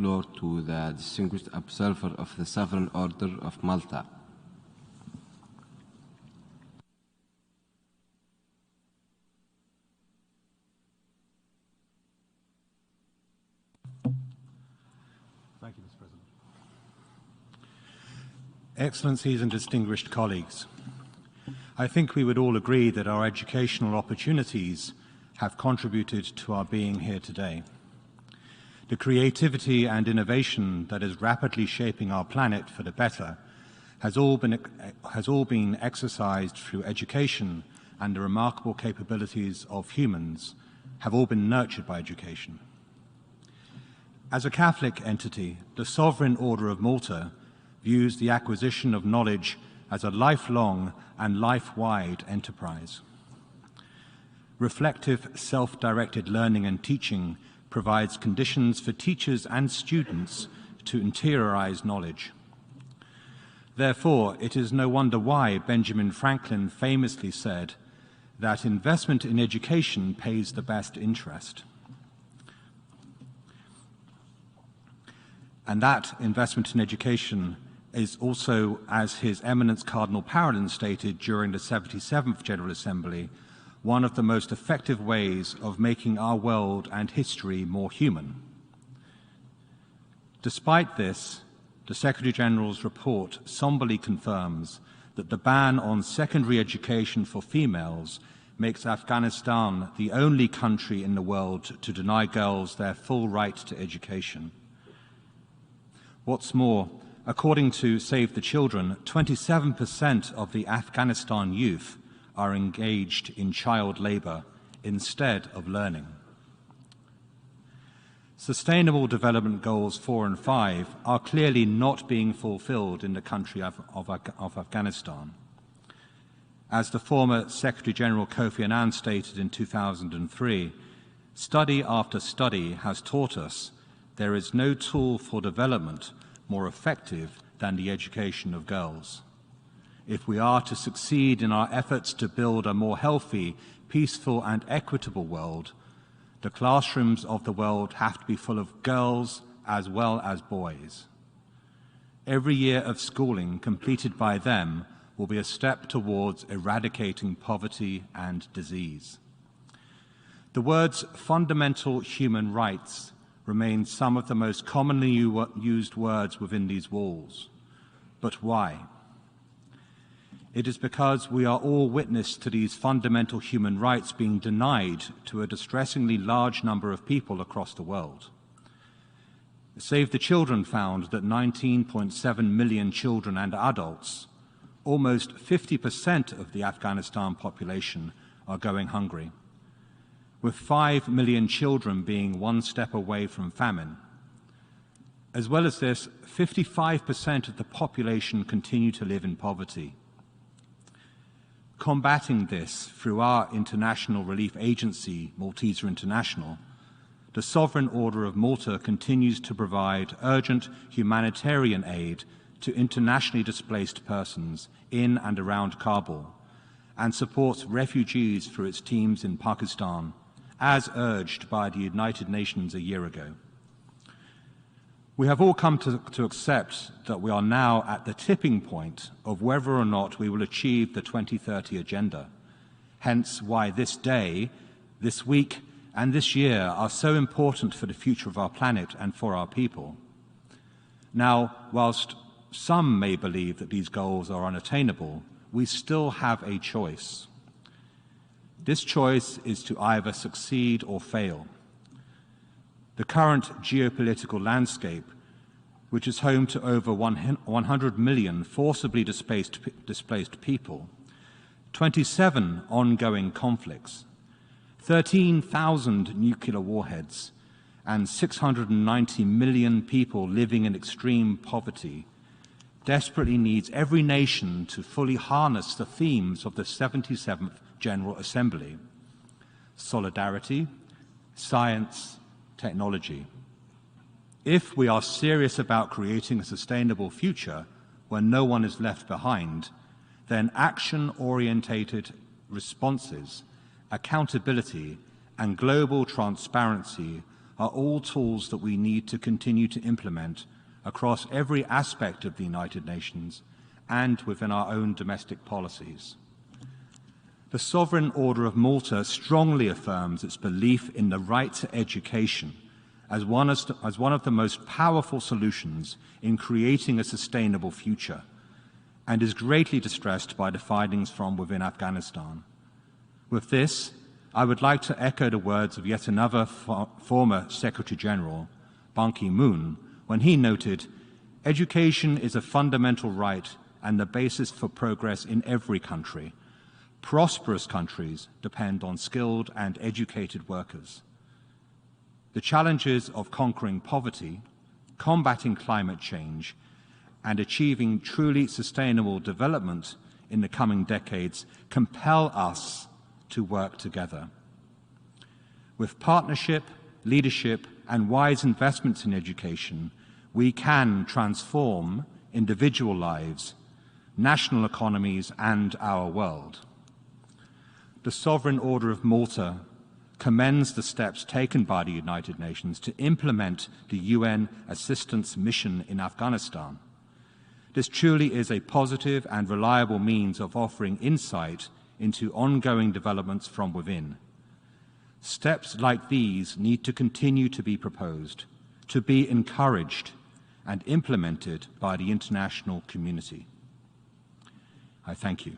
Floor to the distinguished observer of the Sovereign Order of Malta. Thank you, Mr. President. Excellencies and distinguished colleagues, I think we would all agree that our educational opportunities have contributed to our being here today. The creativity and innovation that is rapidly shaping our planet for the better has all been exercised through education, and the remarkable capabilities of humans have all been nurtured by education. As a Catholic entity, the Sovereign Order of Malta views the acquisition of knowledge as a lifelong and life-wide enterprise. Reflective, self-directed learning and teaching provides conditions for teachers and students to interiorize knowledge. Therefore, it is no wonder why Benjamin Franklin famously said that investment in education pays the best interest. And that investment in education is also, as His Eminence Cardinal Parolin stated during the 77th General Assembly, one of the most effective ways of making our world and history more human. Despite this, the Secretary-General's report somberly confirms that the ban on secondary education for females makes Afghanistan the only country in the world to deny girls their full right to education. What's more, according to Save the Children, 27% of the Afghanistan youth are engaged in child labor instead of learning. Sustainable Development Goals 4 and 5 are clearly not being fulfilled in the country of Afghanistan. As the former Secretary-General Kofi Annan stated in 2003, study after study has taught us there is no tool for development more effective than the education of girls. If we are to succeed in our efforts to build a more healthy, peaceful and equitable world, the classrooms of the world have to be full of girls as well as boys. Every year of schooling completed by them will be a step towards eradicating poverty and disease. The words fundamental human rights remain some of the most commonly used words within these walls. But why? It is because we are all witness to these fundamental human rights being denied to a distressingly large number of people across the world. Save the Children found that 19.7 million children and adults, almost 50% of the Afghanistan population, are going hungry, with 5 million children being one step away from famine. As well as this, 55% of the population continue to live in poverty. Combating this through our international relief agency, Malteser International, the Sovereign Order of Malta continues to provide urgent humanitarian aid to internationally displaced persons in and around Kabul, and supports refugees through its teams in Pakistan, as urged by the United Nations a year ago. We have all come to accept that we are now at the tipping point of whether or not we will achieve the 2030 agenda, hence why this day, this week, and this year are so important for the future of our planet and for our people. Now, whilst some may believe that these goals are unattainable, we still have a choice. This choice is to either succeed or fail. The current geopolitical landscape, which is home to over 100 million forcibly displaced people, 27 ongoing conflicts, 13,000 nuclear warheads, and 690 million people living in extreme poverty, desperately needs every nation to fully harness the themes of the 77th General Assembly: solidarity, science, technology. If we are serious about creating a sustainable future where no one is left behind, then action-orientated responses, accountability, and global transparency are all tools that we need to continue to implement across every aspect of the United Nations and within our own domestic policies. The Sovereign Order of Malta strongly affirms its belief in the right to education as one of the most powerful solutions in creating a sustainable future, and is greatly distressed by the findings from within Afghanistan. With this, I would like to echo the words of yet another former Secretary-General, Ban Ki-moon, when he noted, "Education is a fundamental right and the basis for progress in every country. Prosperous countries depend on skilled and educated workers." The challenges of conquering poverty, combating climate change, and achieving truly sustainable development in the coming decades compel us to work together. With partnership, leadership, and wise investments in education, we can transform individual lives, national economies, and our world. The Sovereign Order of Malta commends the steps taken by the United Nations to implement the UN assistance mission in Afghanistan. This truly is a positive and reliable means of offering insight into ongoing developments from within. Steps like these need to continue to be proposed, to be encouraged and implemented by the international community. I thank you.